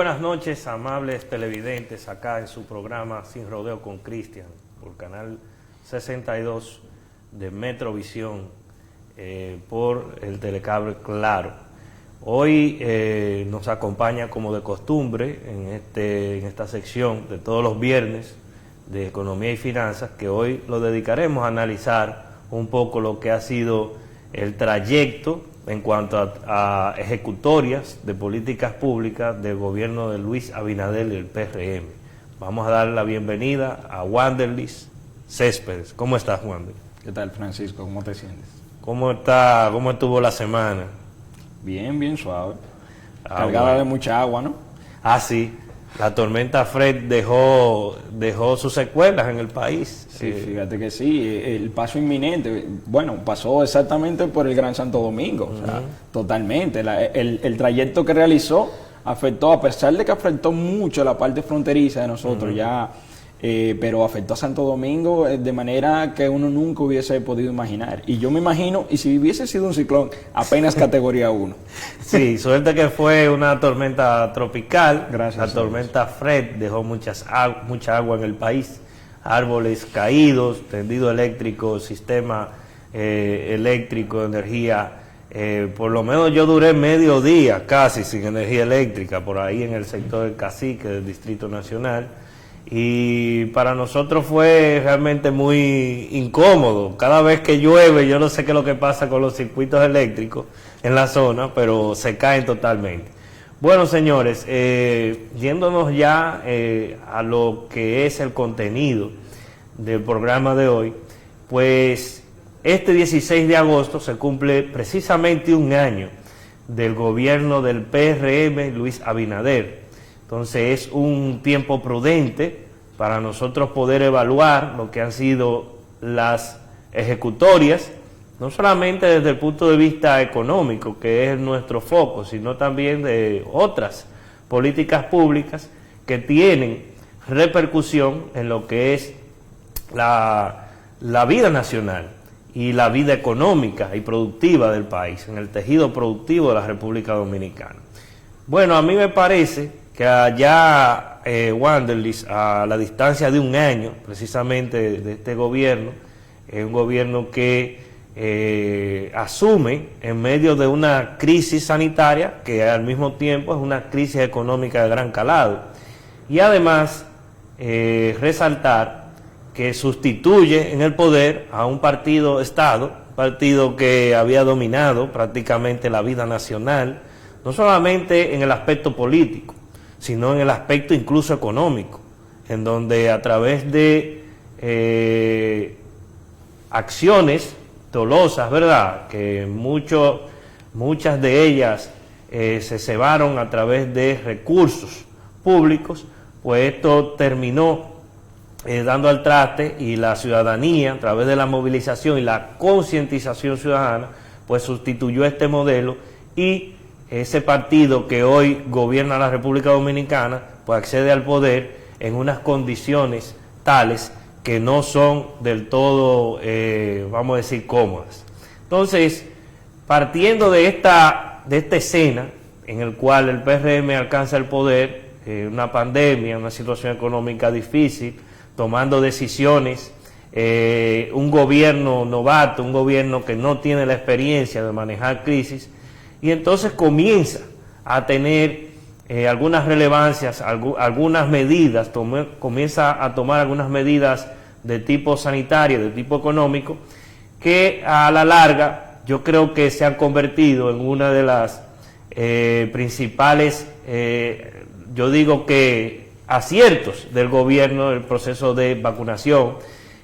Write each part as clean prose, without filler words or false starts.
buenas noches, amables televidentes, acá en su programa Sin Rodeo con Cristian, por Canal 62 de Metrovisión, por el telecable Claro. Hoy nos acompaña, como de costumbre, en esta sección de todos los viernes de Economía y Finanzas, que hoy lo dedicaremos a analizar un poco lo que ha sido el trayecto en cuanto a ejecutorias de políticas públicas del gobierno de Luis Abinader y el PRM. Vamos a dar la bienvenida a Wanderlis Céspedes. ¿Cómo estás, Wander? ¿Qué tal, Francisco? ¿Cómo te sientes? ¿Cómo estuvo la semana? Bien, bien suave. Cargada de mucha agua, ¿no? Ah, sí. La tormenta Fred dejó sus secuelas en el país. Sí, fíjate que sí, el paso inminente, bueno, pasó exactamente por el Gran Santo Domingo, o sea, totalmente. El trayecto que realizó afectó, a pesar de que afectó mucho la parte fronteriza de nosotros, pero afectó a Santo Domingo de manera que uno nunca hubiese podido imaginar. Y yo me imagino, y si hubiese sido un ciclón, apenas categoría 1. Sí, suerte que fue una tormenta tropical. Gracias. La tormenta Fred dejó mucha agua en el país, árboles caídos, tendido eléctrico, sistema eléctrico, energía. Por lo menos yo duré medio día casi sin energía eléctrica, por ahí en el sector del Cacique, del Distrito Nacional. Y para nosotros fue realmente muy incómodo. Cada vez que llueve, yo no sé qué es lo que pasa con los circuitos eléctricos en la zona, pero se caen totalmente. Bueno, señores, yéndonos ya a lo que es el contenido del programa de hoy, pues este 16 de agosto se cumple precisamente un año del gobierno del PRM Luis Abinader. Entonces es un tiempo prudente para nosotros poder evaluar lo que han sido las ejecutorias, no solamente desde el punto de vista económico, que es nuestro foco, sino también de otras políticas públicas que tienen repercusión en lo que es la vida nacional y la vida económica y productiva del país, en el tejido productivo de la República Dominicana. Bueno, a mí me parece que allá, Wanderlis, a la distancia de un año, precisamente de este gobierno, es un gobierno que asume en medio de una crisis sanitaria, que al mismo tiempo es una crisis económica de gran calado. Y además, resaltar que sustituye en el poder a un partido-estado, un partido que había dominado prácticamente la vida nacional, no solamente en el aspecto político, sino en el aspecto incluso económico, en donde a través de acciones dolosas, ¿verdad?, que muchas de ellas se cebaron a través de recursos públicos, pues esto terminó dando al traste, y la ciudadanía, a través de la movilización y la concientización ciudadana, pues sustituyó este modelo, y ese partido que hoy gobierna la República Dominicana, pues accede al poder en unas condiciones tales que no son del todo, vamos a decir, cómodas. Entonces, partiendo de esta escena en el cual el PRM alcanza el poder, una pandemia, una situación económica difícil, tomando decisiones, un gobierno novato, un gobierno que no tiene la experiencia de manejar crisis, y entonces comienza a tener algunas relevancias, algunas medidas, comienza a tomar algunas medidas de tipo sanitario, de tipo económico, que a la larga yo creo que se han convertido en una de las principales, yo digo que aciertos del gobierno, el proceso de vacunación,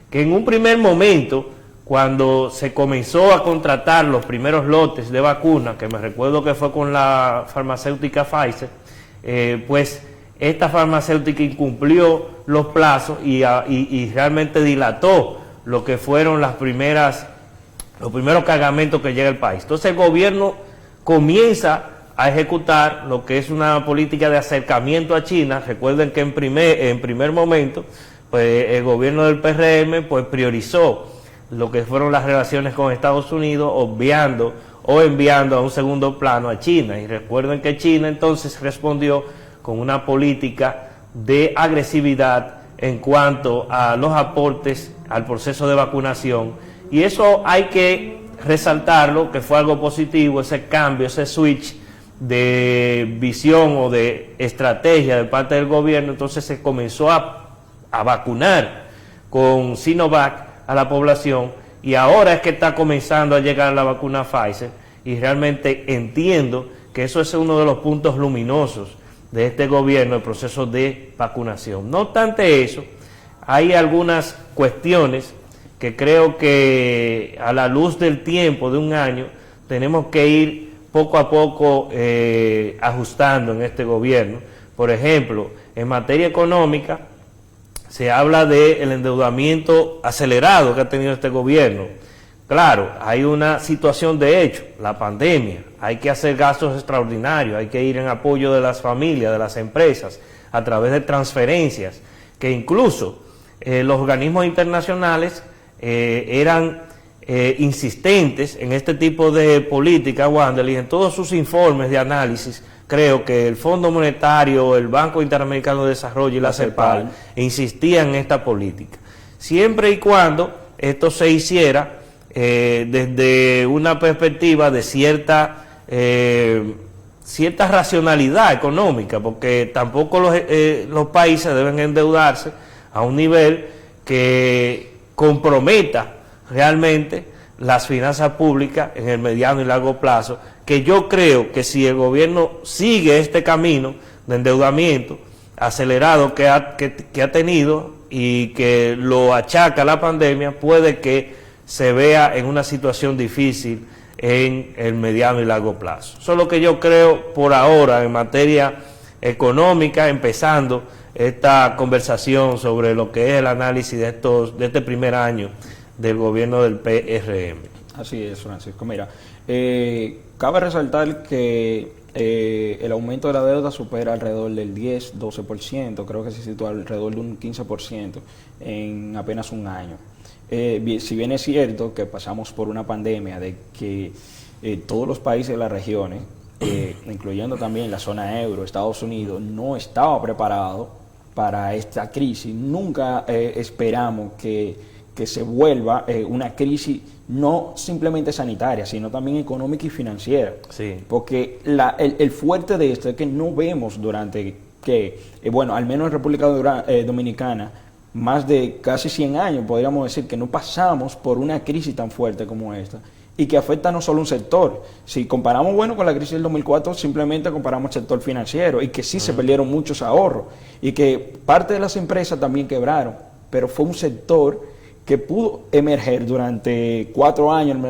que en un primer momento, cuando se comenzó a contratar los primeros lotes de vacunas, que me recuerdo que fue con la farmacéutica Pfizer, pues esta farmacéutica incumplió los plazos y realmente dilató lo que fueron los primeros cargamentos que llega al país. Entonces el gobierno comienza a ejecutar lo que es una política de acercamiento a China. Recuerden que en primer momento, pues el gobierno del PRM pues priorizó lo que fueron las relaciones con Estados Unidos, obviando o enviando a un segundo plano a China. Y recuerden que China entonces respondió con una política de agresividad en cuanto a los aportes al proceso de vacunación, y eso hay que resaltarlo, que fue algo positivo, ese cambio, ese switch de visión o de estrategia de parte del gobierno. Entonces se comenzó a vacunar con Sinovac a la población, y ahora es que está comenzando a llegar la vacuna Pfizer, y realmente entiendo que eso es uno de los puntos luminosos de este gobierno, el proceso de vacunación. No obstante eso, hay algunas cuestiones que creo que a la luz del tiempo de un año tenemos que ir poco a poco ajustando en este gobierno. Por ejemplo, en materia económica se habla del endeudamiento acelerado que ha tenido este gobierno. Claro, hay una situación de hecho, la pandemia, hay que hacer gastos extraordinarios, hay que ir en apoyo de las familias, de las empresas, a través de transferencias, que incluso los organismos internacionales eran insistentes en este tipo de política, Wander, y en todos sus informes de análisis, creo que el Fondo Monetario, el Banco Interamericano de Desarrollo y la CEPAL insistían en esta política, siempre y cuando esto se hiciera desde una perspectiva de cierta racionalidad económica, porque tampoco los países deben endeudarse a un nivel que comprometa realmente las finanzas públicas en el mediano y largo plazo, que yo creo que si el gobierno sigue este camino de endeudamiento acelerado que ha tenido y que lo achaca la pandemia, puede que se vea en una situación difícil en el mediano y largo plazo. Eso es lo que yo creo por ahora en materia económica, empezando esta conversación sobre lo que es el análisis de este primer año del gobierno del PRM. Así es, Francisco. Mira, cabe resaltar que el aumento de la deuda supera alrededor del 10-12%, creo que se sitúa alrededor de un 15% en apenas un año. Si bien es cierto que pasamos por una pandemia de que todos los países de las regiones, incluyendo también la zona euro, Estados Unidos, no estaba preparado para esta crisis, nunca esperamos que se vuelva una crisis no simplemente sanitaria, sino también económica y financiera. Sí. Porque el fuerte de esto es que no vemos durante al menos en República Dominicana, más de casi 100 años, podríamos decir que no pasamos por una crisis tan fuerte como esta, y que afecta no solo un sector. Si comparamos, con la crisis del 2004, simplemente comparamos el sector financiero, y que sí se perdieron muchos ahorros, y que parte de las empresas también quebraron, pero fue un sector que pudo emerger durante 4 años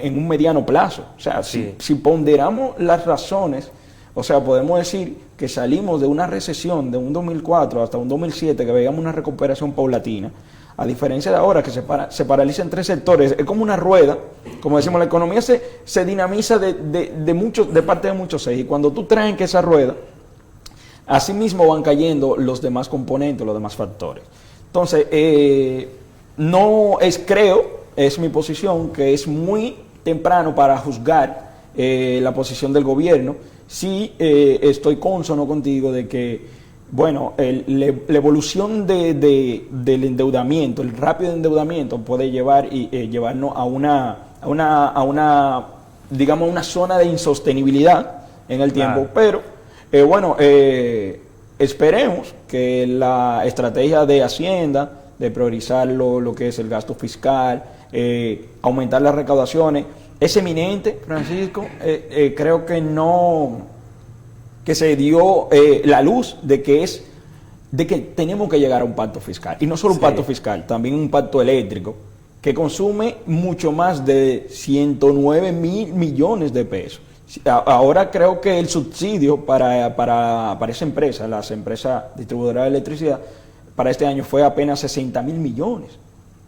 en un mediano plazo. O sea, sí. si ponderamos las razones, o sea, podemos decir que salimos de una recesión de un 2004 hasta un 2007, que veíamos una recuperación paulatina, a diferencia de ahora que se paraliza en 3 sectores. Es como una rueda, como decimos, la economía se dinamiza de parte de muchos ejes, y cuando tú traes que esa rueda, así mismo van cayendo los demás componentes, los demás factores. Entonces, es mi posición, que es muy temprano para juzgar la posición del gobierno. Sí, estoy consono contigo de que, la evolución del endeudamiento, el rápido endeudamiento puede llevarnos a una digamos, una zona de insostenibilidad en el tiempo, Claro. pero, esperemos que la estrategia de Hacienda, de priorizar lo que es el gasto fiscal, aumentar las recaudaciones, es eminente, Francisco. Creo que se dio la luz de que tenemos que llegar a un pacto fiscal, y no solo un pacto fiscal, también un pacto eléctrico que consume mucho más de 109 mil millones de pesos. Ahora creo que el subsidio para esa empresa, las empresas distribuidoras de electricidad, para este año fue apenas 60 mil millones.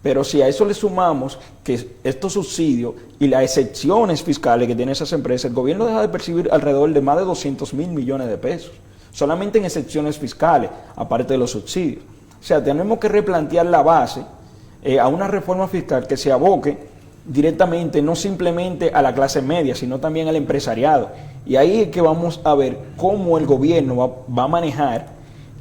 Pero si a eso le sumamos que estos subsidios y las excepciones fiscales que tienen esas empresas, el gobierno deja de percibir alrededor de más de 200 mil millones de pesos, solamente en excepciones fiscales, aparte de los subsidios. O sea, tenemos que replantear la base a una reforma fiscal que se aboque directamente, no simplemente a la clase media, sino también al empresariado. Y ahí es que vamos a ver cómo el gobierno va a manejar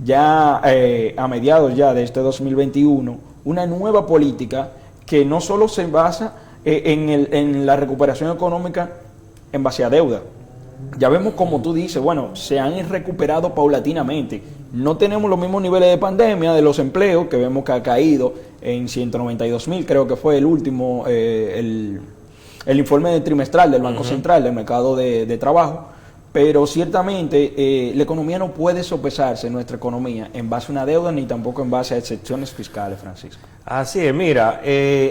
ya a mediados ya de este 2021 una nueva política que no solo se basa en la recuperación económica en base a deuda. Ya vemos, como tú dices, bueno, se han recuperado paulatinamente. No tenemos los mismos niveles de pandemia de los empleos, que vemos que ha caído en 192,000, creo que fue el último, el informe trimestral del Banco Central del Mercado de Trabajo, pero ciertamente la economía no puede sopesarse, nuestra economía, en base a una deuda ni tampoco en base a excepciones fiscales, Francisco. Así es, mira,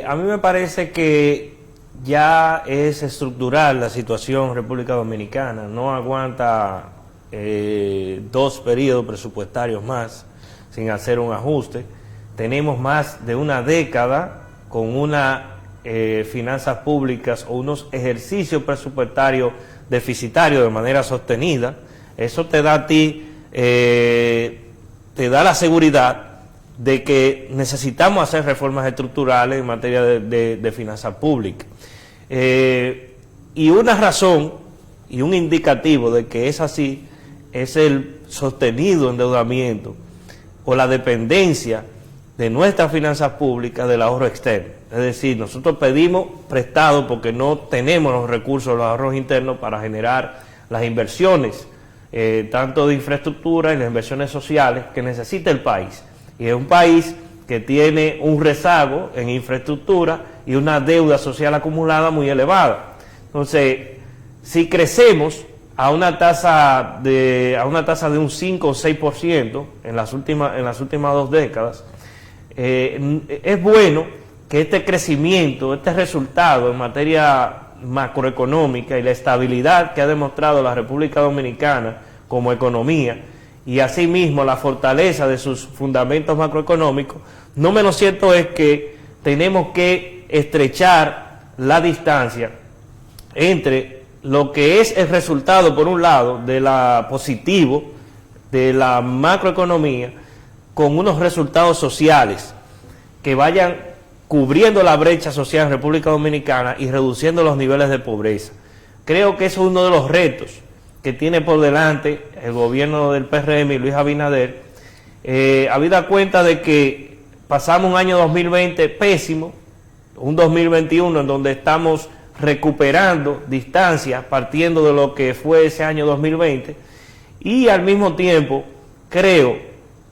a mí me parece que ya es estructural la situación en República Dominicana, no aguanta 2 periodos presupuestarios más sin hacer un ajuste. Tenemos más de una década con unas finanzas públicas o unos ejercicios presupuestarios deficitarios de manera sostenida. Eso te da a ti, te da la seguridad de que necesitamos hacer reformas estructurales en materia de finanzas públicas. Y una razón y un indicativo de que es así es el sostenido endeudamiento o la dependencia de nuestras finanzas públicas del ahorro externo. Es decir, nosotros pedimos prestado porque no tenemos los recursos, los ahorros internos para generar las inversiones, tanto de infraestructura y las inversiones sociales que necesita el país. Y es un país que tiene un rezago en infraestructura y una deuda social acumulada muy elevada. Entonces, si crecemos a una tasa de un 5 o 6% en las últimas 2 décadas, es bueno que este crecimiento, este resultado en materia macroeconómica y la estabilidad que ha demostrado la República Dominicana como economía y asimismo la fortaleza de sus fundamentos macroeconómicos, no menos cierto es que tenemos que estrechar la distancia entre lo que es el resultado, por un lado, de la positivo de la macroeconomía, con unos resultados sociales que vayan cubriendo la brecha social en República Dominicana y reduciendo los niveles de pobreza. Creo que eso es uno de los retos que tiene por delante el gobierno del PRM y Luis Abinader, habida cuenta de que pasamos un año 2020 pésimo, un 2021 en donde estamos recuperando distancia partiendo de lo que fue ese año 2020, y al mismo tiempo creo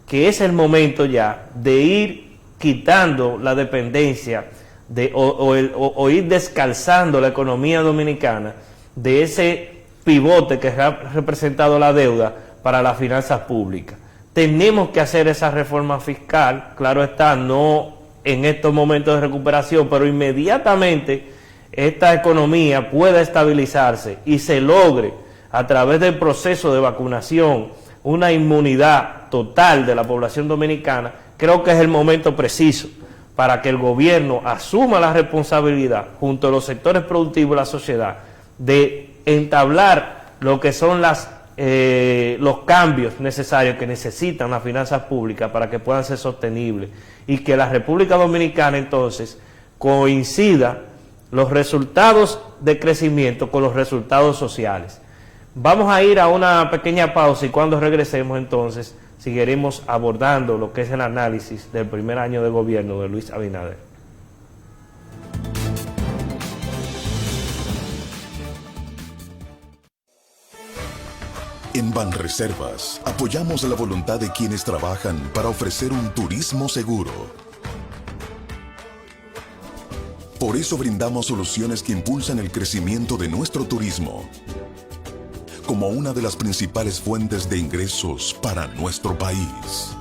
que es el momento ya de ir quitando la dependencia o ir descalzando la economía dominicana de ese pivote que ha representado la deuda para las finanzas públicas. Tenemos que hacer esa reforma fiscal, claro está, no en estos momentos de recuperación, pero inmediatamente esta economía pueda estabilizarse y se logre a través del proceso de vacunación una inmunidad total de la población dominicana. Creo que es el momento preciso para que el gobierno asuma la responsabilidad junto a los sectores productivos de la sociedad de entablar lo que son los cambios necesarios que necesitan las finanzas públicas para que puedan ser sostenibles y que la República Dominicana entonces coincida los resultados de crecimiento con los resultados sociales. Vamos a ir a una pequeña pausa y cuando regresemos entonces seguiremos abordando lo que es el análisis del primer año de gobierno de Luis Abinader. En Banreservas apoyamos la voluntad de quienes trabajan para ofrecer un turismo seguro. Por eso brindamos soluciones que impulsan el crecimiento de nuestro turismo como una de las principales fuentes de ingresos para nuestro país.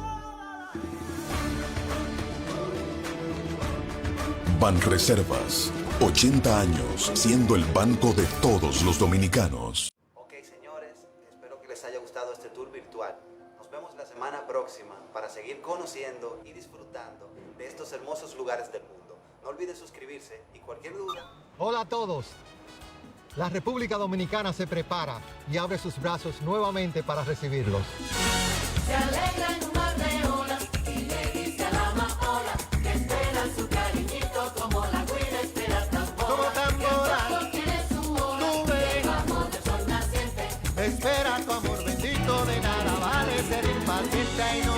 Banreservas, 80 años siendo el banco de todos los dominicanos. Ok, señores, espero que les haya gustado este tour virtual. Nos vemos la semana próxima para seguir conociendo y disfrutando de estos hermosos lugares del mundo. No olviden suscribirse y cualquier duda. Hola a todos. La República Dominicana se prepara y abre sus brazos nuevamente para recibirlos. Se alegra en un mar de olas y le dice a la amapola que espera su cariñito como la guira espera el tambor. siempre y no.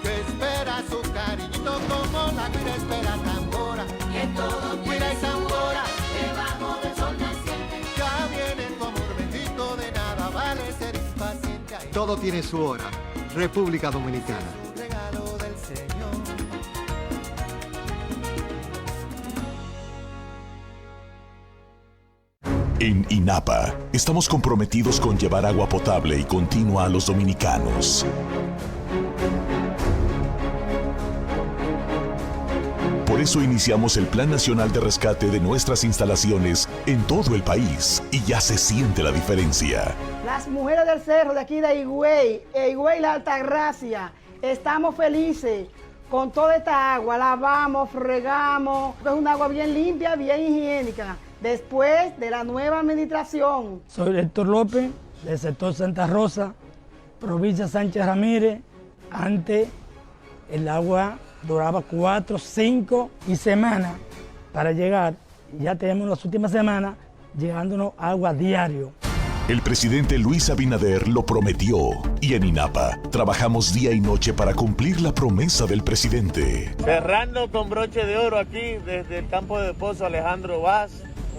Que espera su cariñito como la guira espera tambora. Guira y tambora. Ya viene tu amor bendito, de nada vale ser impaciente. Todo tiene su hora. República Dominicana. Regalo del Señor. En INAPA estamos comprometidos con llevar agua potable y continua a los dominicanos. Por eso iniciamos el Plan Nacional de Rescate de nuestras instalaciones en todo el país y ya se siente la diferencia. Las mujeres del cerro de aquí de Higüey, La Altagracia, estamos felices con toda esta agua. Lavamos, fregamos, es un agua bien limpia, bien higiénica. Después de la nueva administración. Soy Héctor López, del sector Santa Rosa, provincia Sánchez Ramírez. Antes el agua duraba 4, 5 y semanas para llegar. Ya tenemos las últimas semanas llegándonos agua diario. El presidente Luis Abinader lo prometió y en INAPA trabajamos día y noche para cumplir la promesa del presidente. Cerrando con broche de oro aquí desde el campo de Pozo Alejandro Vaz,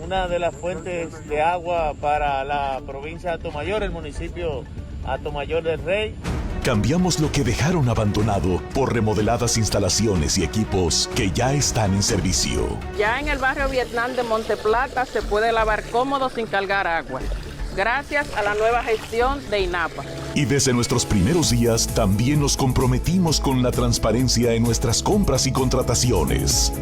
una de las fuentes de agua para la provincia de Atomayor, el municipio Atomayor del Rey. Cambiamos lo que dejaron abandonado por remodeladas instalaciones y equipos que ya están en servicio. Ya en el barrio Vietnam de Monteplata se puede lavar cómodo sin cargar agua, gracias a la nueva gestión de INAPA. Y desde nuestros primeros días también nos comprometimos con la transparencia en nuestras compras y contrataciones.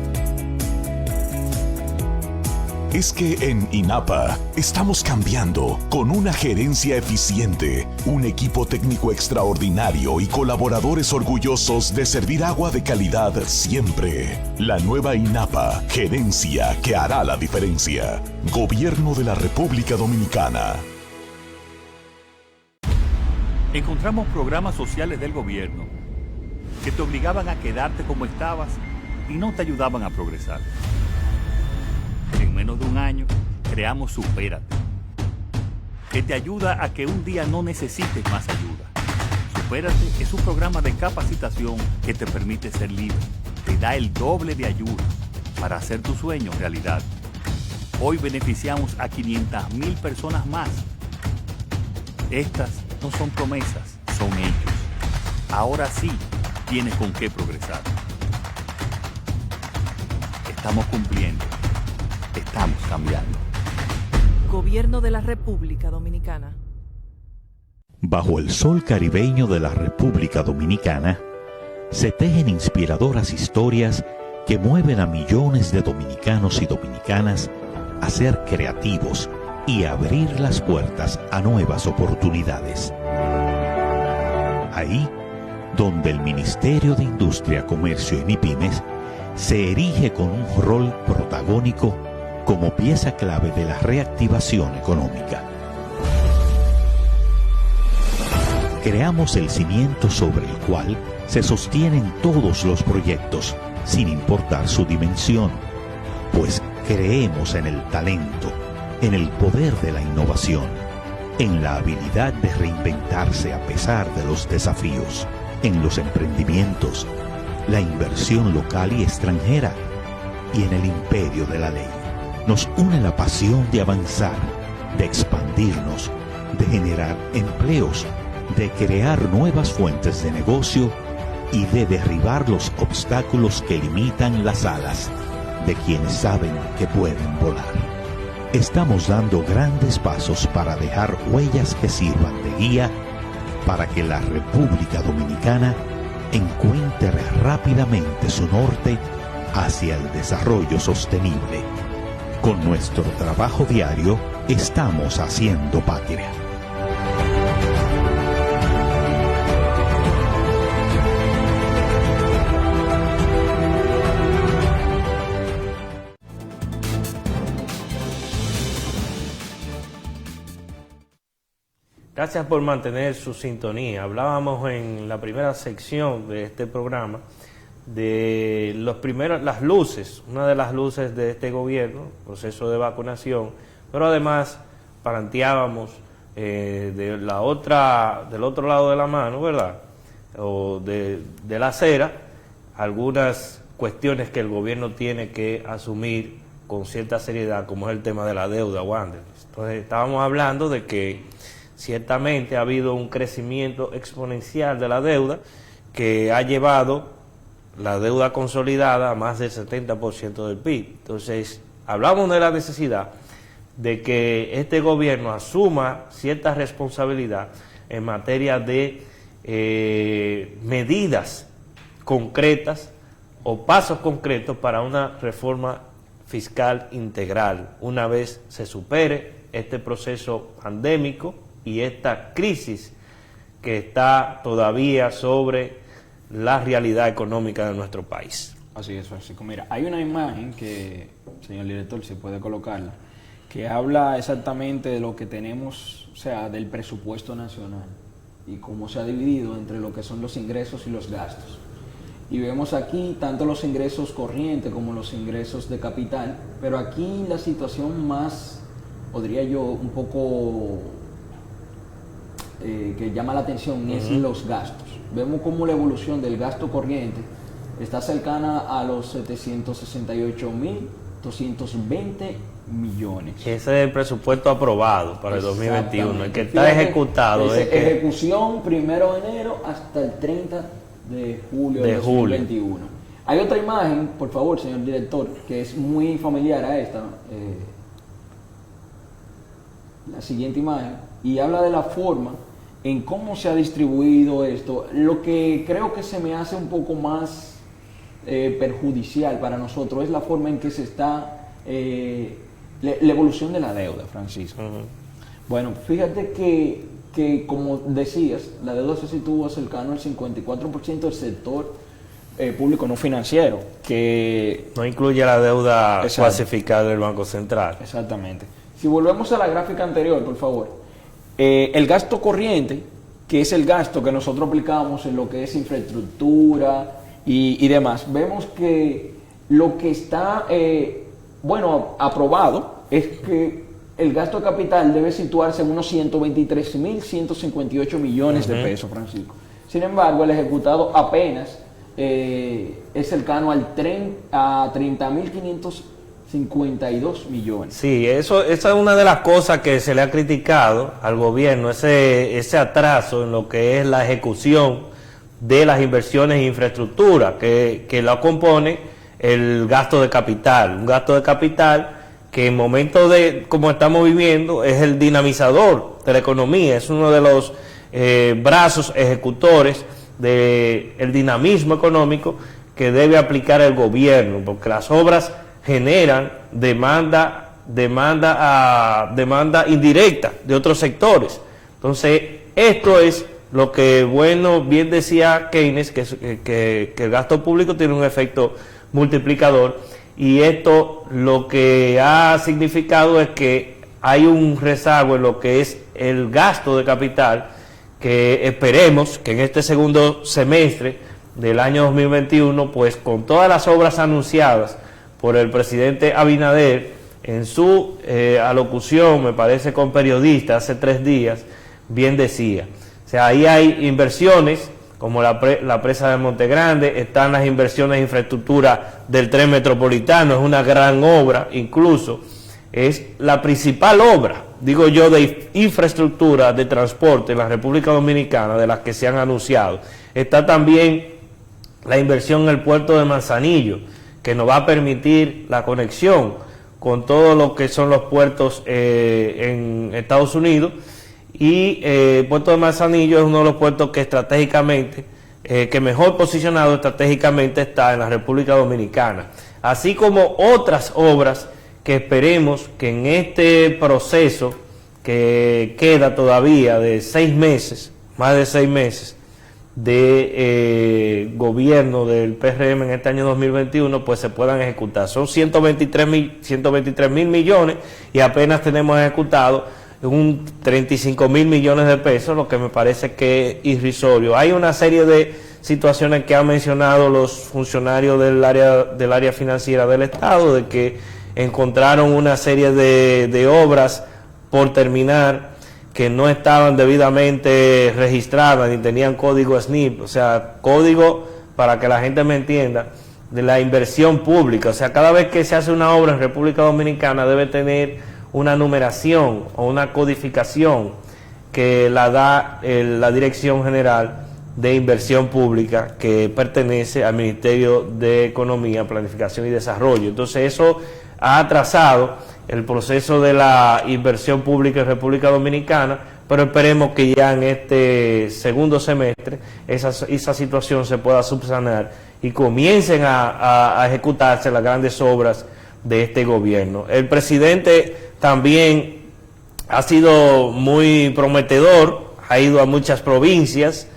Es que en INAPA estamos cambiando con una gerencia eficiente, un equipo técnico extraordinario y colaboradores orgullosos de servir agua de calidad siempre. La nueva INAPA, gerencia que hará la diferencia. Gobierno de la República Dominicana. Encontramos programas sociales del gobierno que te obligaban a quedarte como estabas y no te ayudaban a progresar. En menos de un año, creamos Supérate, que te ayuda a que un día no necesites más ayuda. Supérate es un programa de capacitación que te permite ser libre, te da el doble de ayuda para hacer tus sueños realidad. Hoy beneficiamos a 500,000 personas más. Estas no son promesas, son hechos. Ahora sí, tienes con qué progresar. Estamos cumpliendo. Estamos cambiando. Gobierno de la República Dominicana. Bajo el sol caribeño de la República Dominicana, se tejen inspiradoras historias que mueven a millones de dominicanos y dominicanas a ser creativos y abrir las puertas a nuevas oportunidades. Ahí, donde el Ministerio de Industria, Comercio y MIPYMES se erige con un rol protagónico como pieza clave de la reactivación económica. Creamos el cimiento sobre el cual se sostienen todos los proyectos, sin importar su dimensión, pues creemos en el talento, en el poder de la innovación, en la habilidad de reinventarse a pesar de los desafíos, en los emprendimientos, la inversión local y extranjera, y en el imperio de la ley. Nos une la pasión de avanzar, de expandirnos, de generar empleos, de crear nuevas fuentes de negocio y de derribar los obstáculos que limitan las alas de quienes saben que pueden volar. Estamos dando grandes pasos para dejar huellas que sirvan de guía para que la República Dominicana encuentre rápidamente su norte hacia el desarrollo sostenible. Con nuestro trabajo diario, estamos haciendo patria. Gracias por mantener su sintonía. Hablábamos en la primera sección de este programa de las luces, una de las luces de este gobierno, proceso de vacunación, pero además planteábamos del otro lado de la mano, ¿verdad? O de la acera, algunas cuestiones que el gobierno tiene que asumir con cierta seriedad, como es el tema de la deuda, Wander. Entonces estábamos hablando de que ciertamente ha habido un crecimiento exponencial de la deuda que ha llevado la deuda consolidada a más del 70% del PIB. Entonces hablamos de la necesidad de que este gobierno asuma cierta responsabilidad en materia de medidas concretas o pasos concretos para una reforma fiscal integral, una vez se supere este proceso pandémico y esta crisis que está todavía sobre la realidad económica de nuestro país. Así es, Francisco. Mira, hay una imagen que, señor director, si puede colocarla, que habla exactamente de lo que tenemos, o sea, del presupuesto nacional y cómo se ha dividido entre lo que son los ingresos y los gastos. Y vemos aquí tanto los ingresos corrientes como los ingresos de capital, pero aquí la situación más, podría yo, un poco que llama la atención es los gastos. Vemos cómo la evolución del gasto corriente está cercana a los 768.220 millones. Ese es el presupuesto aprobado para el 2021, el que está ejecutado. Ejecución 1 de enero hasta el 30 de julio de 2021. Hay otra imagen, por favor, señor director, que es muy familiar a esta, la siguiente imagen, y habla de la forma en cómo se ha distribuido esto. Lo que creo que se me hace un poco más perjudicial para nosotros es la forma en que se está la evolución de la deuda, Francisco. Bueno, fíjate que como decías, la deuda se sitúa cercano al 54% del sector público no financiero, que no incluye la deuda clasificada del Banco Central. Exactamente. Si volvemos a la gráfica anterior, por favor, el gasto corriente, que es el gasto que nosotros aplicamos en lo que es infraestructura y demás, vemos que lo que está, aprobado es que el gasto de capital debe situarse en unos 123.158 millones de pesos, Francisco. Sin embargo, el ejecutado apenas es cercano a 30.552 millones. Sí, esa es una de las cosas que se le ha criticado al gobierno, ese atraso en lo que es la ejecución de las inversiones en infraestructura, que la compone el gasto de capital, un gasto de capital que en momentos de como estamos viviendo es el dinamizador de la economía, es uno de los brazos ejecutores del dinamismo económico que debe aplicar el gobierno, porque las obras generan demanda indirecta de otros sectores. Entonces, esto es lo que, bien decía Keynes, que el gasto público tiene un efecto multiplicador, y esto lo que ha significado es que hay un rezago en lo que es el gasto de capital, que esperemos que en este segundo semestre del año 2021, pues con todas las obras anunciadas por el presidente Abinader en su alocución, me parece con periodistas hace 3 días, bien decía. O sea, ahí hay inversiones como la presa de Monte Grande, están las inversiones de infraestructura del tren metropolitano, es una gran obra, incluso es la principal obra, digo yo, de infraestructura de transporte en la República Dominicana, de las que se han anunciado. Está también la inversión en el puerto de Manzanillo, que nos va a permitir la conexión con todo lo que son los puertos en Estados Unidos, y el puerto de Manzanillo es uno de los puertos que estratégicamente, que mejor posicionado estratégicamente está en la República Dominicana, así como otras obras que esperemos que en este proceso que queda todavía de 6 meses, más de 6 meses de gobierno del PRM en este año 2021, pues se puedan ejecutar. Son 123 mil millones y apenas tenemos ejecutado un 35.000 millones de pesos, lo que me parece que es irrisorio. Hay una serie de situaciones que han mencionado los funcionarios del área financiera del Estado, de que encontraron una serie de obras por terminar que no estaban debidamente registradas ni tenían código SNIP, o sea, código, para que la gente me entienda, de la inversión pública. O sea, cada vez que se hace una obra en República Dominicana debe tener una numeración o una codificación que la da la Dirección General de Inversión Pública, que pertenece al Ministerio de Economía, Planificación y Desarrollo. Entonces eso ha atrasado el proceso de la inversión pública en República Dominicana, pero esperemos que ya en este segundo semestre esa situación se pueda subsanar y comiencen a ejecutarse las grandes obras de este gobierno. El presidente también ha sido muy prometedor, ha ido a muchas provincias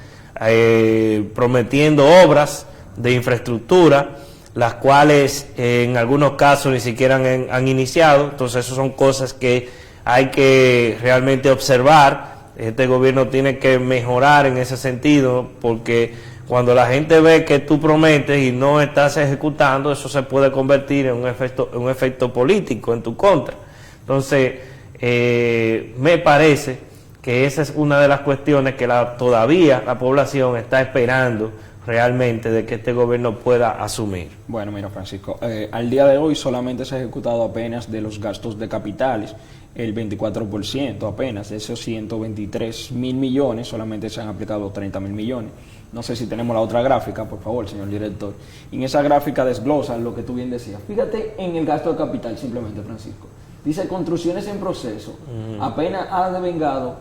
prometiendo obras de infraestructura, las cuales en algunos casos ni siquiera han iniciado. Entonces esas son cosas que hay que realmente observar. Este gobierno tiene que mejorar en ese sentido, porque cuando la gente ve que tú prometes y no estás ejecutando, eso se puede convertir en un efecto político en tu contra. Entonces me parece que esa es una de las cuestiones que todavía la población está esperando realmente de que este gobierno pueda asumir. Bueno, mira, Francisco, al día de hoy solamente se ha ejecutado apenas de los gastos de capitales el 24%, apenas de esos 123 mil millones, solamente se han aplicado 30 mil millones. No sé si tenemos la otra gráfica, por favor, señor director. En esa gráfica desglosa lo que tú bien decías. Fíjate en el gasto de capital simplemente, Francisco. Dice construcciones en proceso, apenas ha devengado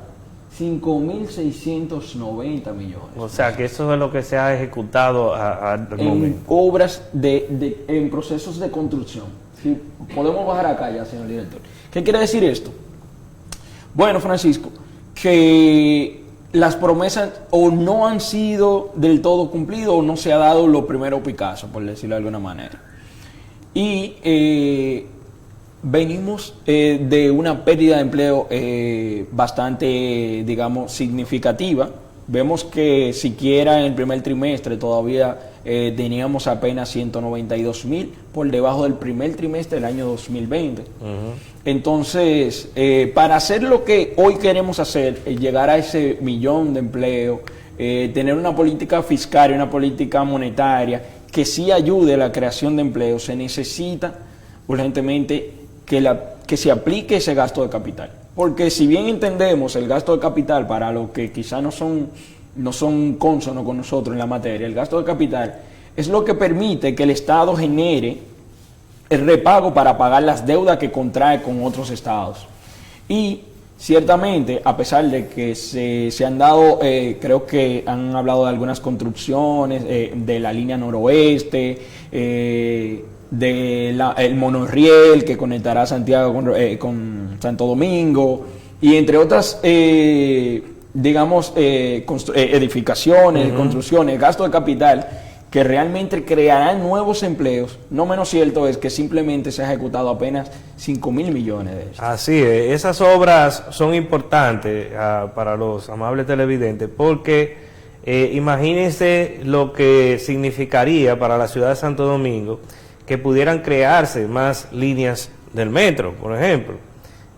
5.690 millones. O sea, que eso es lo que se ha ejecutado en obras en procesos de construcción. Si podemos bajar acá ya, señor director. ¿Qué quiere decir esto? Bueno, Francisco, que las promesas o no han sido del todo cumplidas o no se ha dado lo primero Picasso, por decirlo de alguna manera. Y venimos de una pérdida de empleo bastante, digamos, significativa. Vemos que siquiera en el primer trimestre todavía teníamos apenas 192 mil, por debajo del primer trimestre del año 2020. Entonces, para hacer lo que hoy queremos hacer, llegar a ese 1.000.000 de empleo, tener una política fiscal y una política monetaria que sí ayude a la creación de empleo, se necesita urgentemente que se aplique ese gasto de capital. Porque si bien entendemos el gasto de capital para lo que quizá no son cónsonos con nosotros en la materia, el gasto de capital es lo que permite que el Estado genere el repago para pagar las deudas que contrae con otros estados. Y ciertamente, a pesar de que se han dado, creo que han hablado de algunas construcciones, de la línea noroeste, el monorriel que conectará Santiago con Santo Domingo, y entre otras, digamos, edificaciones, construcciones, gasto de capital, que realmente crearán nuevos empleos. No menos cierto es que simplemente se ha ejecutado apenas 5.000 millones de ellos. Así es, esas obras son importantes para los amables televidentes, porque imagínense lo que significaría para la ciudad de Santo Domingo que pudieran crearse más líneas del metro, por ejemplo.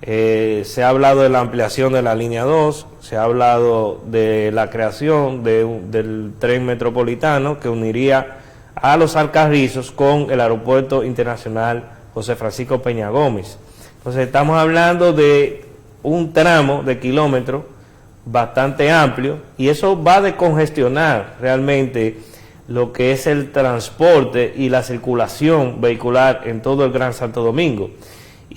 Se ha hablado de la ampliación de la línea 2, se ha hablado de la creación del tren metropolitano que uniría a Los Alcarrizos con el Aeropuerto Internacional José Francisco Peña Gómez. Entonces estamos hablando de un tramo de kilómetro bastante amplio, y eso va a descongestionar realmente lo que es el transporte y la circulación vehicular en todo el Gran Santo Domingo.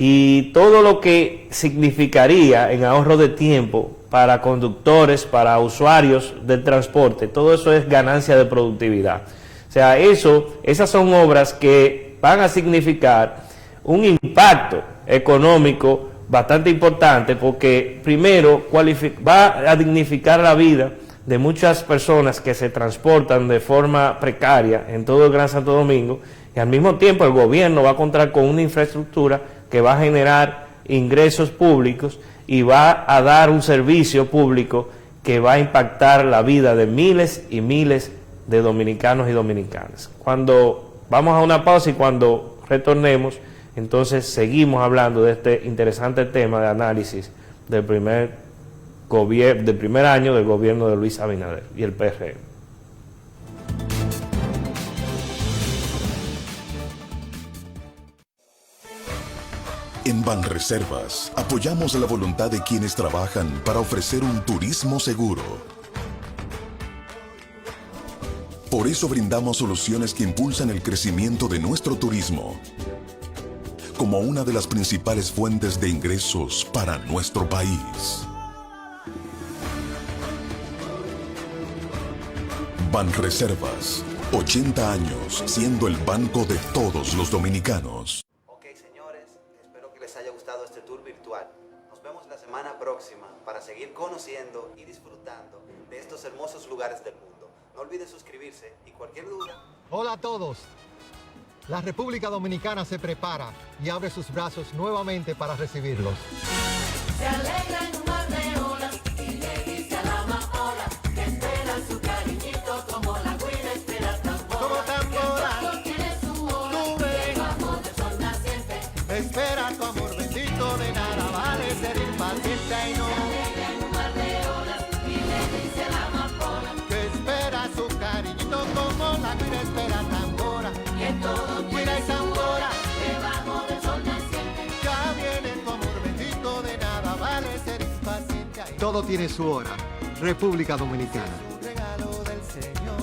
Y todo lo que significaría en ahorro de tiempo para conductores, para usuarios del transporte, todo eso es ganancia de productividad. O sea, esas son obras que van a significar un impacto económico bastante importante, porque primero va a dignificar la vida de muchas personas que se transportan de forma precaria en todo el Gran Santo Domingo, y al mismo tiempo el gobierno va a contar con una infraestructura que va a generar ingresos públicos y va a dar un servicio público que va a impactar la vida de miles y miles de dominicanos y dominicanas. Cuando vamos a una pausa y cuando retornemos, entonces seguimos hablando de este interesante tema de análisis del primer del primer año del gobierno de Luis Abinader y el PRM. En Banreservas apoyamos la voluntad de quienes trabajan para ofrecer un turismo seguro. Por eso brindamos soluciones que impulsan el crecimiento de nuestro turismo como una de las principales fuentes de ingresos para nuestro país. Banreservas, 80 años siendo el banco de todos los dominicanos. Ok, señores, espero que les haya gustado este tour virtual. Nos vemos la semana próxima para seguir conociendo y disfrutando de estos hermosos lugares del mundo. No olviden suscribirse y cualquier duda. Hola a todos. La República Dominicana se prepara y abre sus brazos nuevamente para recibirlos. Se alegra en un mar de olas y le dice a la amapola que espera su cariñito como la guira espera el tambor. Como tambora, que todo tiene su hora, tú ves, debajo del sol naciente. espera tu amor bendito, de nada vale ser impaciente y no. Se alegra en un mar de olas y le dice a la amapola Que espera su cariñito como la guira espera tambora. que todo Guira tiene y su tambora, hora, debajo del sol naciente. ya viene tu amor bendito, de nada vale ser impaciente y no. Todo tiene su hora. República Dominicana. Un regalo del Señor.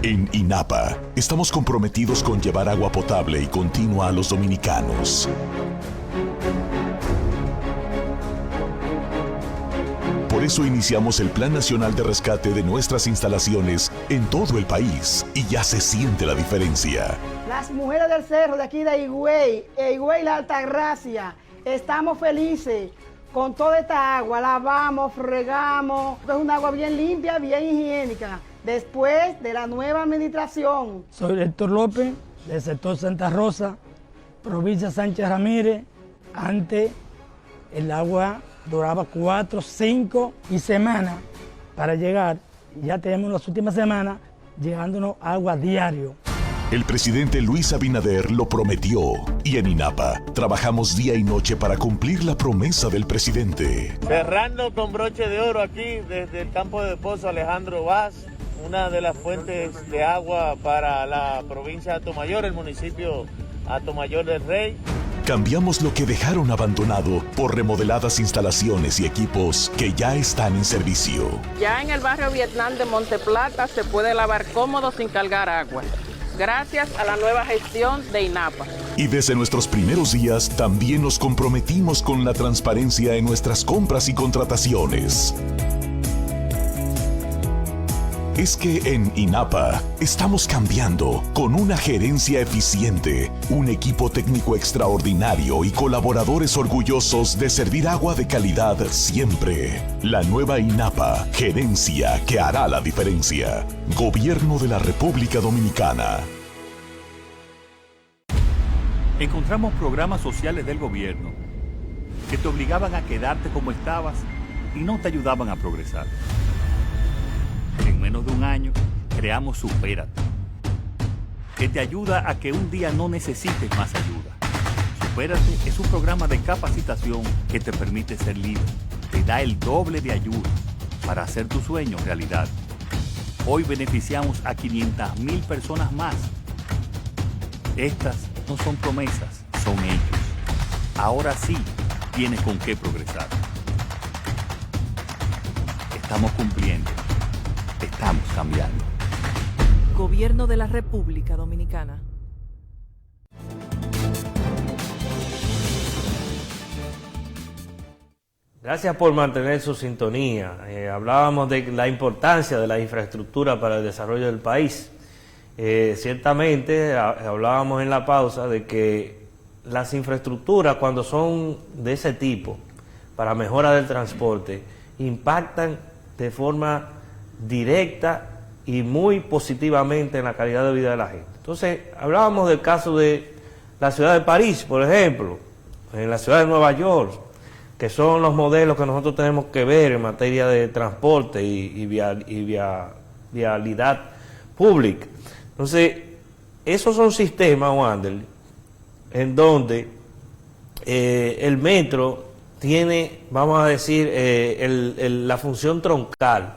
En INAPA estamos comprometidos con llevar agua potable y continua a los dominicanos. Por eso iniciamos el Plan Nacional de Rescate de nuestras instalaciones en todo el país y ya se siente la diferencia. Las mujeres del cerro de aquí de Higüey, Higüey La Altagracia, estamos felices con toda esta agua. Lavamos, fregamos, es un agua bien limpia, bien higiénica. Después de la nueva administración. Soy Héctor López, del sector Santa Rosa, provincia Sánchez Ramírez. Antes el agua duraba 4, 5 y semanas para llegar. Ya tenemos las últimas semanas llegándonos agua diario. El presidente Luis Abinader lo prometió y en INAPA trabajamos día y noche para cumplir la promesa del presidente. Cerrando con broche de oro aquí desde el campo de Pozo Alejandro Vaz, una de las fuentes de agua para la provincia de Atomayor, el municipio Atomayor del Rey. Cambiamos lo que dejaron abandonado por remodeladas instalaciones y equipos que ya están en servicio. Ya en el barrio Vietnam de Monteplata se puede lavar cómodo sin cargar agua, gracias a la nueva gestión de INAPA. Y desde nuestros primeros días también nos comprometimos con la transparencia en nuestras compras y contrataciones. Es que en INAPA estamos cambiando con una gerencia eficiente, un equipo técnico extraordinario y colaboradores orgullosos de servir agua de calidad siempre. La nueva INAPA, gerencia que hará la diferencia. Gobierno de la República Dominicana. Encontramos programas sociales del gobierno que te obligaban a quedarte como estabas y no te ayudaban a progresar. En menos de un año, creamos Supérate, que te ayuda a que un día no necesites más ayuda. Supérate es un programa de capacitación que te permite ser libre, te da el doble de ayuda para hacer tus sueños realidad. Hoy beneficiamos a 500,000 personas más. Estas no son promesas, son hechos. Ahora sí, tienes con qué progresar. Estamos cumpliendo. Estamos cambiando. Gobierno de la República Dominicana. Gracias por mantener su sintonía. Hablábamos de la importancia de la infraestructura para el desarrollo del país. Ciertamente, hablábamos en la pausa de que las infraestructuras, cuando son de ese tipo, para mejora del transporte, impactan de forma directa y muy positivamente en la calidad de vida de la gente. Entonces, hablábamos del caso de la ciudad de París, por ejemplo, en la ciudad de Nueva York, que son los modelos que nosotros tenemos que ver en materia de transporte y vialidad pública. Entonces, esos son sistemas, Wander, en donde el metro tiene, vamos a decir, la función troncal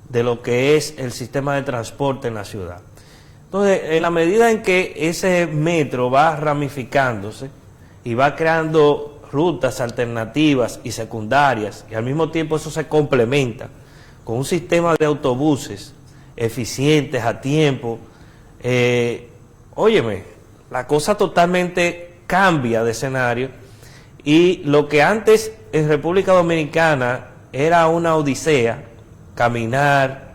de lo que es el sistema de transporte en la ciudad. Entonces, en la medida en que ese metro va ramificándose y va creando rutas alternativas y secundarias, y al mismo tiempo eso se complementa con un sistema de autobuses eficientes, a tiempo, óyeme, la cosa totalmente cambia de escenario, y lo que antes en República Dominicana era una odisea, caminar,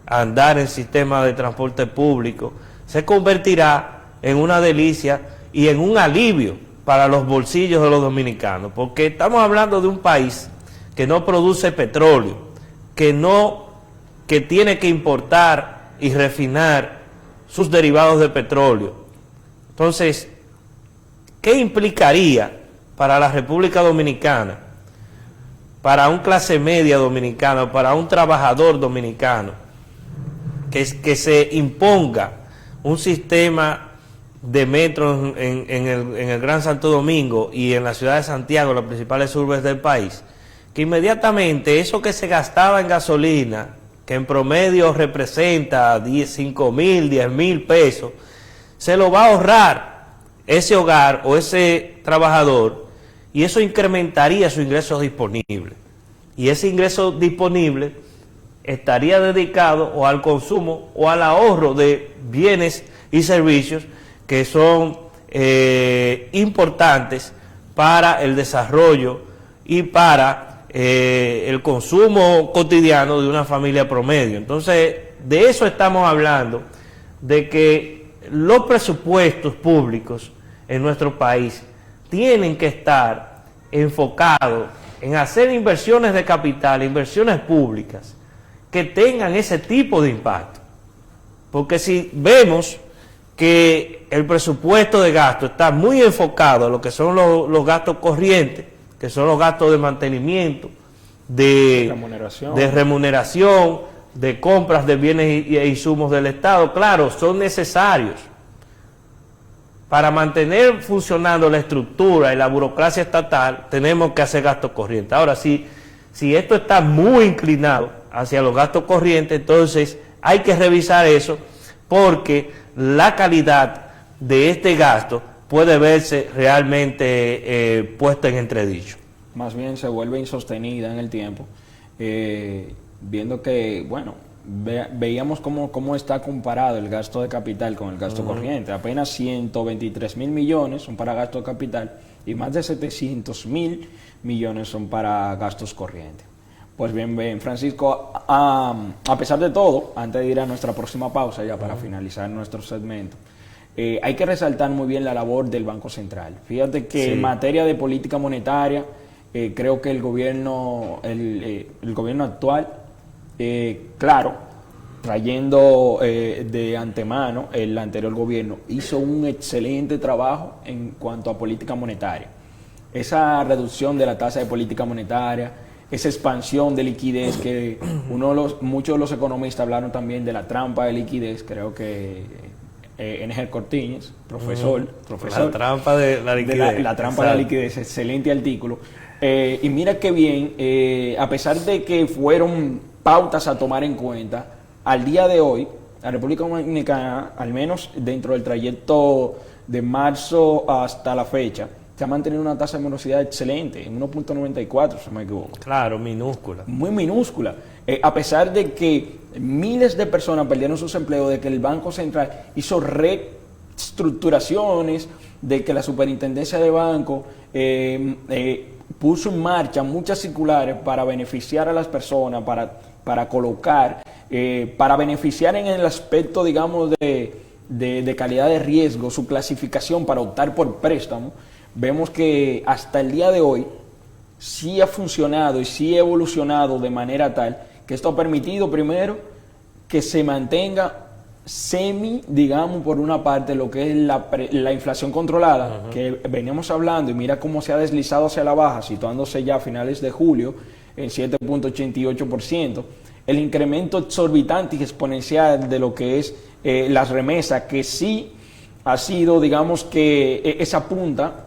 andar en sistema de transporte público, se convertirá en una delicia y en un alivio para los bolsillos de los dominicanos, porque estamos hablando de un país que no produce petróleo, que tiene que importar y refinar sus derivados de petróleo. Entonces, ¿qué implicaría para la República Dominicana, para un clase media dominicana, para un trabajador dominicano, que se imponga un sistema de metro en el Gran Santo Domingo y en la ciudad de Santiago, las principales urbes del país, que inmediatamente eso que se gastaba en gasolina, que en promedio representa 5,000, 10,000 pesos, se lo va a ahorrar ese hogar o ese trabajador, y eso incrementaría su ingreso disponible. Y ese ingreso disponible estaría dedicado o al consumo o al ahorro de bienes y servicios que son importantes para el desarrollo y para el consumo cotidiano de una familia promedio. Entonces, de eso estamos hablando, de que los presupuestos públicos en nuestro país tienen que estar enfocados en hacer inversiones de capital, inversiones públicas, que tengan ese tipo de impacto. Porque si vemos que el presupuesto de gasto está muy enfocado a lo que son los gastos corrientes, que son los gastos de mantenimiento, de remuneración, de compras de bienes e insumos del Estado, claro, son necesarios para mantener funcionando la estructura y la burocracia estatal. Tenemos que hacer gastos corrientes. Ahora, si esto está muy inclinado hacia los gastos corrientes, entonces hay que revisar eso, porque la calidad de este gasto puede verse realmente puesta en entredicho. Más bien se vuelve insostenida en el tiempo, viendo que, bueno, veíamos cómo está comparado el gasto de capital con el gasto corriente. Apenas 123,000 millones son para gasto de capital y más de 700,000 millones son para gastos corrientes. Pues bien, Francisco, a pesar de todo, antes de ir a nuestra próxima pausa, ya para finalizar nuestro segmento, hay que resaltar muy bien la labor del Banco Central. Fíjate que en materia de política monetaria, creo que el gobierno actual, claro, trayendo de antemano el anterior gobierno, hizo un excelente trabajo en cuanto a política monetaria. Esa reducción de la tasa de política monetaria, esa expansión de liquidez, que muchos de los economistas hablaron también de la trampa de liquidez. Creo que Enéas Cortiñas, profesor. La trampa de la liquidez. La trampa de la liquidez, excelente artículo. Y mira qué bien, a pesar de que fueron pautas a tomar en cuenta, al día de hoy, la República Dominicana, al menos dentro del trayecto de marzo hasta la fecha, se ha mantenido una tasa de morosidad excelente, en 1.94, si no me equivoco. Claro, minúscula. Muy minúscula. A pesar de que miles de personas perdieron sus empleos, de que el Banco Central hizo reestructuraciones, de que la Superintendencia de Banco puso en marcha muchas circulares para beneficiar a las personas, para colocar, para beneficiar en el aspecto, digamos, de calidad de riesgo, su clasificación para optar por préstamo. Vemos que hasta el día de hoy sí ha funcionado y sí ha evolucionado de manera tal que esto ha permitido, primero, que se mantenga digamos, por una parte, lo que es la inflación controlada, que veníamos hablando, y mira cómo se ha deslizado hacia la baja, situándose ya a finales de julio en 7.88%, el incremento exorbitante y exponencial de lo que es las remesas, que sí ha sido, digamos que, esa punta,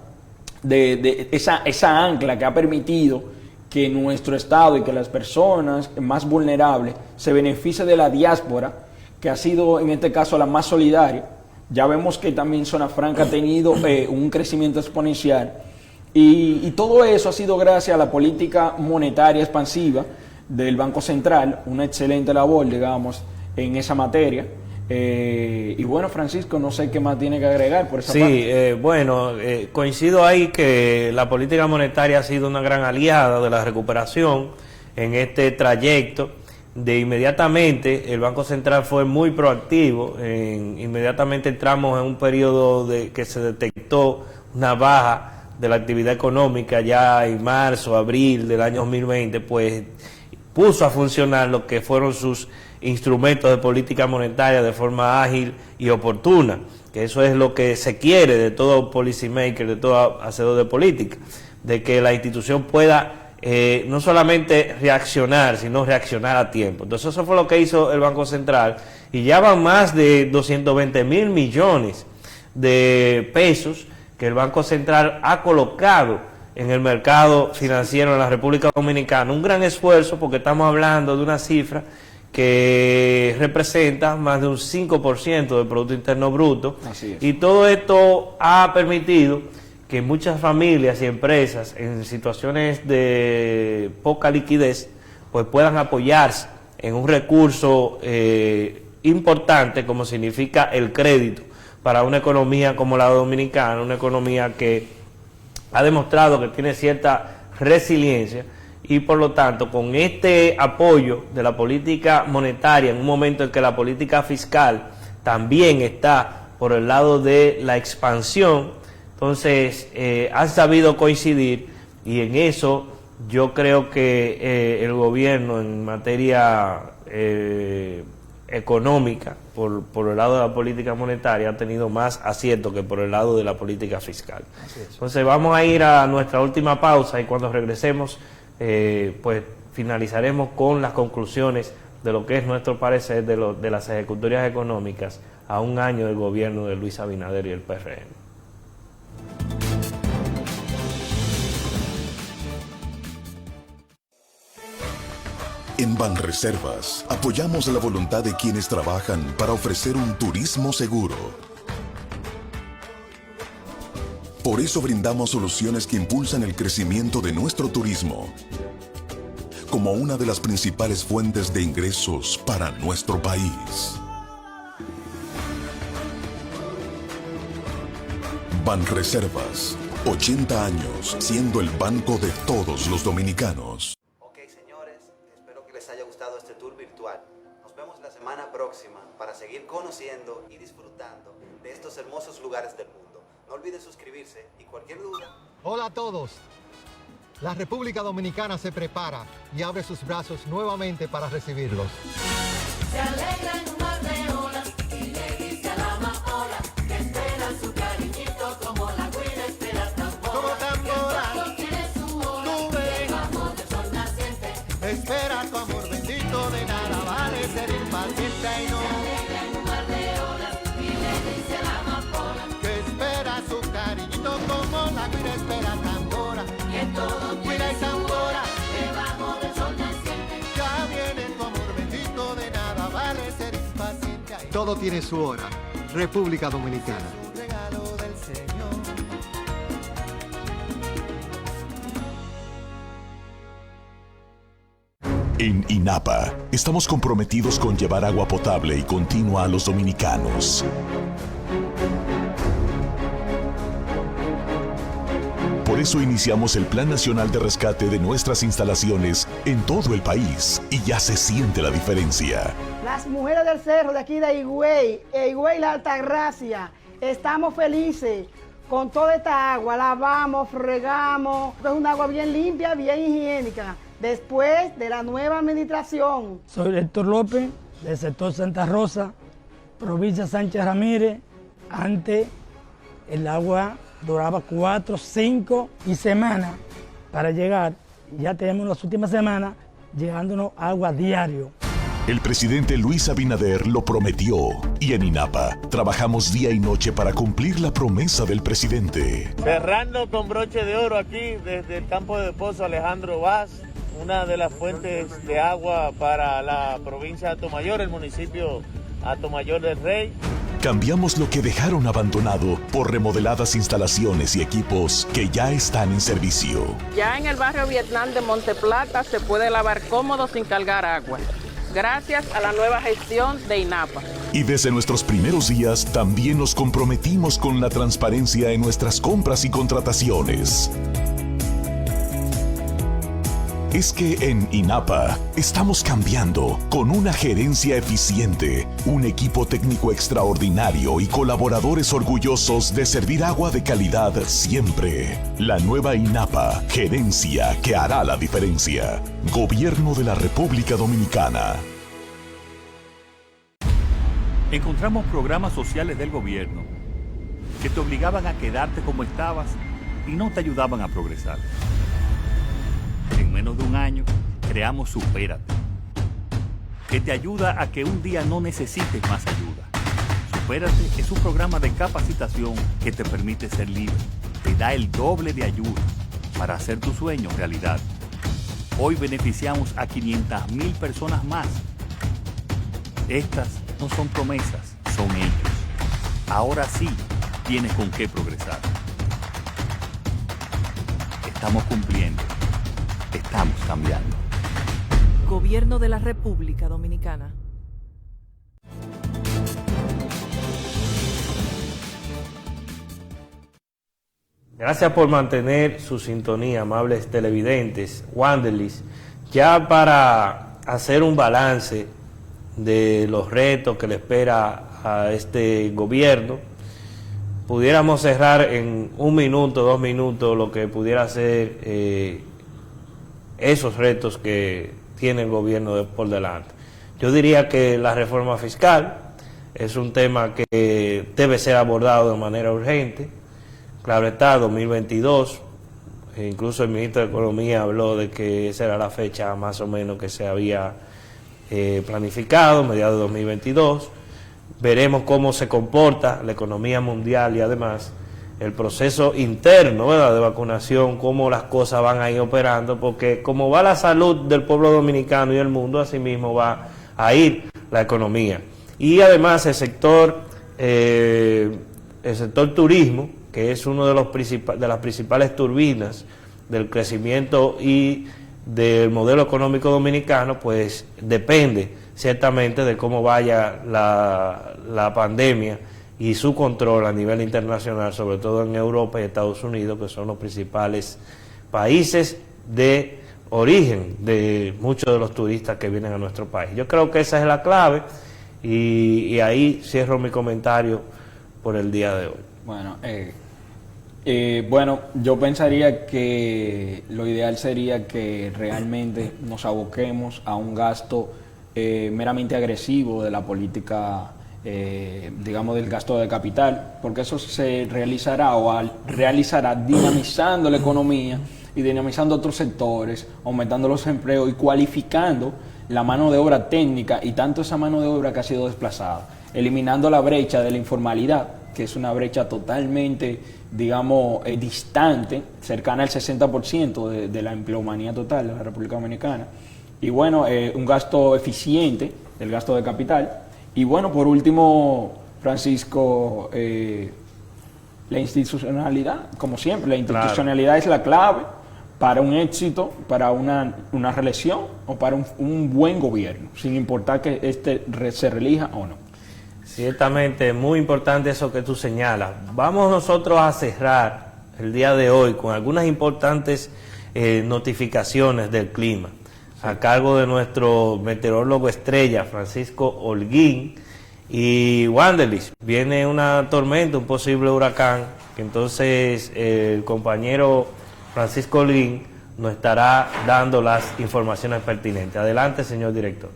esa ancla que ha permitido que nuestro Estado y que las personas más vulnerables se beneficien de la diáspora, que ha sido en este caso la más solidaria. Ya vemos que también Zona Franca ha tenido un crecimiento exponencial y todo eso ha sido gracias a la política monetaria expansiva del Banco Central, una excelente labor, digamos, en esa materia. Y bueno, Francisco, no sé qué más tiene que agregar por esa parte. Sí, coincido ahí que la política monetaria ha sido una gran aliada de la recuperación en este trayecto. De inmediatamente el Banco Central fue muy proactivo, inmediatamente entramos en un periodo que se detectó una baja de la actividad económica ya en marzo, abril del año 2020, pues puso a funcionar lo que fueron sus instrumentos de política monetaria de forma ágil y oportuna, que eso es lo que se quiere de todo policy maker, de todo hacedor de política, de que la institución pueda no solamente reaccionar, sino reaccionar a tiempo. Entonces eso fue lo que hizo el Banco Central, y ya van más de 220.000 millones de pesos que el Banco Central ha colocado en el mercado financiero en la República Dominicana. Un gran esfuerzo, porque estamos hablando de una cifra que representa más de un 5% del Producto Interno Bruto. Así es. Y todo esto ha permitido que muchas familias y empresas en situaciones de poca liquidez pues puedan apoyarse en un recurso importante como significa el crédito para una economía como la dominicana, una economía que ha demostrado que tiene cierta resiliencia, y por lo tanto con este apoyo de la política monetaria en un momento en que la política fiscal también está por el lado de la expansión, entonces han sabido coincidir, y en eso yo creo que el gobierno en materia económica, por el lado de la política monetaria, ha tenido más acierto que por el lado de la política fiscal. Entonces vamos a ir a nuestra última pausa, y cuando regresemos pues finalizaremos con las conclusiones de lo que es nuestro parecer de las ejecutorias económicas a un año del gobierno de Luis Abinader y el PRM. En Banreservas apoyamos la voluntad de quienes trabajan para ofrecer un turismo seguro. Por eso brindamos soluciones que impulsan el crecimiento de nuestro turismo, como una de las principales fuentes de ingresos para nuestro país. Banreservas, 80 años siendo el banco de todos los dominicanos. Les haya gustado este tour virtual. Nos vemos la semana próxima para seguir conociendo y disfrutando de estos hermosos lugares del mundo. No olviden suscribirse y cualquier duda. Hola a todos. La República Dominicana se prepara y abre sus brazos nuevamente para recibirlos. Se alegra en un mar de olas y le dice a la amapola que espera su cariñito como la guira espera tambora. Como tambora. Que todo tiene su hora. Tú ves. Debajo del sol naciente. Espera tu amor bendito, de nada vale ser impaciente y no. Se alegra en un mar de olas y le dice a la amapola Que espera su cariñito como la guira espera tambora. que todo Guira tiene y su tambora. hora. Debajo del sol naciente. Ya viene tu amor bendito, de nada vale ser impaciente. Ay, Todo tiene su hora. República Dominicana. un regalo del Señor. En INAPA estamos comprometidos con llevar agua potable y continua a los dominicanos. Por eso iniciamos el Plan Nacional de Rescate de nuestras instalaciones en todo el país, y ya se siente la diferencia. Las mujeres del cerro de aquí de Higüey, Higüey La Altagracia, estamos felices con toda esta agua. Lavamos, fregamos, es un agua bien limpia, bien higiénica. Después de la nueva administración. Soy Héctor López, del sector Santa Rosa, provincia Sánchez Ramírez. Antes el agua duraba 4, 5 y semanas para llegar. Ya tenemos las últimas semanas llegándonos agua diario. El presidente Luis Abinader lo prometió y en INAPA trabajamos día y noche para cumplir la promesa del presidente. Cerrando con broche de oro aquí desde el campo de Pozo Alejandro Vaz, una de las fuentes de agua para la provincia de Atomayor, el municipio Atomayor del Rey. Cambiamos lo que dejaron abandonado por remodeladas instalaciones y equipos que ya están en servicio. Ya en el barrio Vietnam de Monteplata se puede lavar cómodo sin cargar agua, gracias a la nueva gestión de INAPA. Y desde nuestros primeros días también nos comprometimos con la transparencia en nuestras compras y contrataciones. Es que en INAPA estamos cambiando con una gerencia eficiente, un equipo técnico extraordinario y colaboradores orgullosos de servir agua de calidad siempre. La nueva INAPA, gerencia que hará la diferencia. Gobierno de la República Dominicana. Encontramos programas sociales del gobierno que te obligaban a quedarte como estabas y no te ayudaban a progresar. En menos de un año, creamos Supérate, que te ayuda a que un día no necesites más ayuda. Supérate es un programa de capacitación que te permite ser libre, te da el doble de ayuda para hacer tus sueños realidad. Hoy beneficiamos a 500,000 personas más. Estas no son promesas, son hechos. Ahora sí, tienes con qué progresar. Estamos cumpliendo. Estamos cambiando. Gobierno de la República Dominicana. Gracias por mantener su sintonía, amables televidentes. Wanderlis, ya para hacer un balance de los retos que le espera a este gobierno, pudiéramos cerrar en 1 minuto, 2 minutos lo que pudiera ser esos retos que tiene el gobierno por delante. Yo diría que la reforma fiscal es un tema que debe ser abordado de manera urgente. Claro está, 2022, incluso el ministro de Economía habló de que esa era la fecha más o menos que se había planificado, mediados de 2022. Veremos cómo se comporta la economía mundial y además el proceso interno, ¿verdad?, de vacunación, cómo las cosas van a ir operando, porque como va la salud del pueblo dominicano y el mundo, así mismo va a ir la economía. Y además el sector turismo, que es uno de las principales turbinas del crecimiento y del modelo económico dominicano, pues depende ciertamente de cómo vaya la pandemia y su control a nivel internacional, sobre todo en Europa y Estados Unidos, que son los principales países de origen de muchos de los turistas que vienen a nuestro país. Yo creo que esa es la clave y ahí cierro mi comentario por el día de hoy. Bueno, yo pensaría que lo ideal sería que realmente nos aboquemos a un gasto meramente agresivo de la política, digamos, del gasto de capital, porque eso se realizará dinamizando la economía y dinamizando otros sectores, aumentando los empleos y cualificando la mano de obra técnica y tanto esa mano de obra que ha sido desplazada, eliminando la brecha de la informalidad, que es una brecha totalmente, digamos, distante, cercana al 60% de la empleomanía total de la República Dominicana. Y bueno, un gasto eficiente del gasto de capital. Y bueno, por último, Francisco, la institucionalidad, como siempre, la institucionalidad es la clave para un éxito, para una reelección o para un buen gobierno, sin importar que se reelija o no. Ciertamente, muy importante eso que tú señalas. Vamos nosotros a cerrar el día de hoy con algunas importantes notificaciones del clima, a cargo de nuestro meteorólogo estrella, Francisco Holguín. Y Wanderlis, viene una tormenta, un posible huracán, que entonces el compañero Francisco Holguín nos estará dando las informaciones pertinentes. Adelante, señor director.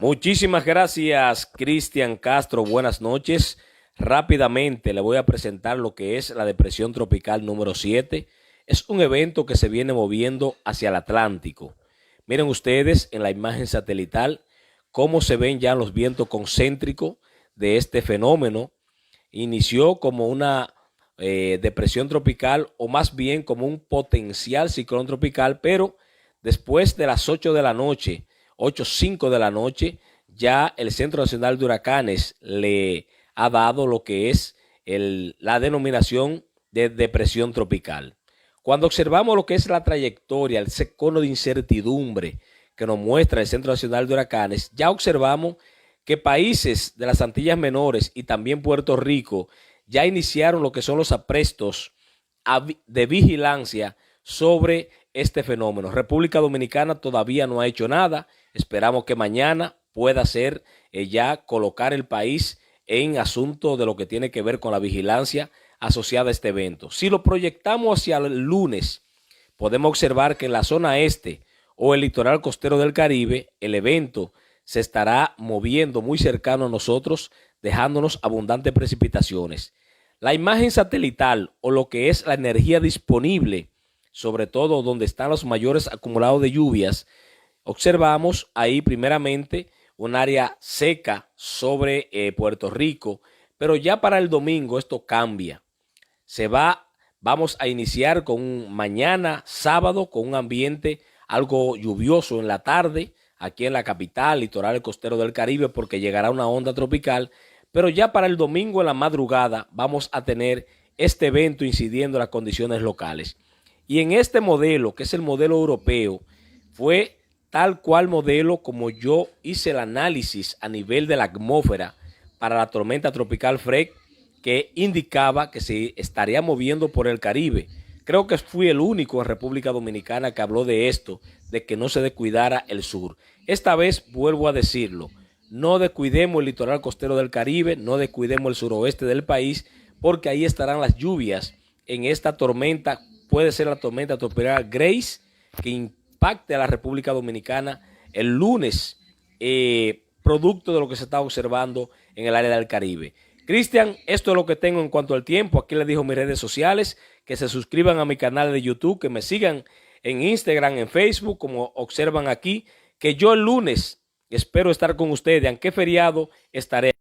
Muchísimas gracias, Cristian Castro. Buenas noches. Rápidamente le voy a presentar lo que es la depresión tropical número 7. es un evento que se viene moviendo hacia el Atlántico. Miren ustedes en la imagen satelital cómo se ven ya los vientos concéntricos de este fenómeno. Inició como una depresión tropical, o más bien como un potencial ciclón tropical, pero después de las 8 de la noche, 8:05 de la noche, ya el Centro Nacional de Huracanes le ha dado lo que es la denominación de depresión tropical. Cuando observamos lo que es la trayectoria, ese cono de incertidumbre que nos muestra el Centro Nacional de Huracanes, ya observamos que países de las Antillas Menores y también Puerto Rico ya iniciaron lo que son los aprestos de vigilancia sobre este fenómeno. República Dominicana todavía no ha hecho nada. Esperamos que mañana pueda ser ya colocar el país en asunto de lo que tiene que ver con la vigilancia asociada a este evento. Si lo proyectamos hacia el lunes, podemos observar que en la zona este o el litoral costero del Caribe, el evento se estará moviendo muy cercano a nosotros, dejándonos abundantes precipitaciones. La imagen satelital, o lo que es la energía disponible, sobre todo donde están los mayores acumulados de lluvias, observamos ahí primeramente un área seca sobre Puerto Rico, pero ya para el domingo esto cambia. Vamos a iniciar mañana sábado con un ambiente algo lluvioso en la tarde, aquí en la capital, litoral costero del Caribe, porque llegará una onda tropical, pero ya para el domingo en la madrugada vamos a tener este evento incidiendo en las condiciones locales. Y en este modelo, que es el modelo europeo, fue tal cual modelo como yo hice el análisis a nivel de la atmósfera para la tormenta tropical Fred, que indicaba que se estaría moviendo por el Caribe. Creo que fui el único en República Dominicana que habló de esto, de que no se descuidara el sur. Esta vez vuelvo a decirlo, no descuidemos el litoral costero del Caribe, no descuidemos el suroeste del país, porque ahí estarán las lluvias en esta tormenta. Puede ser la tormenta tropical Grace, que impacte a la República Dominicana el lunes, producto de lo que se está observando en el área del Caribe. Cristian, esto es lo que tengo en cuanto al tiempo. Aquí les dejo mis redes sociales, que se suscriban a mi canal de YouTube, que me sigan en Instagram, en Facebook, como observan aquí, que yo el lunes espero estar con ustedes, aunque feriado estaré.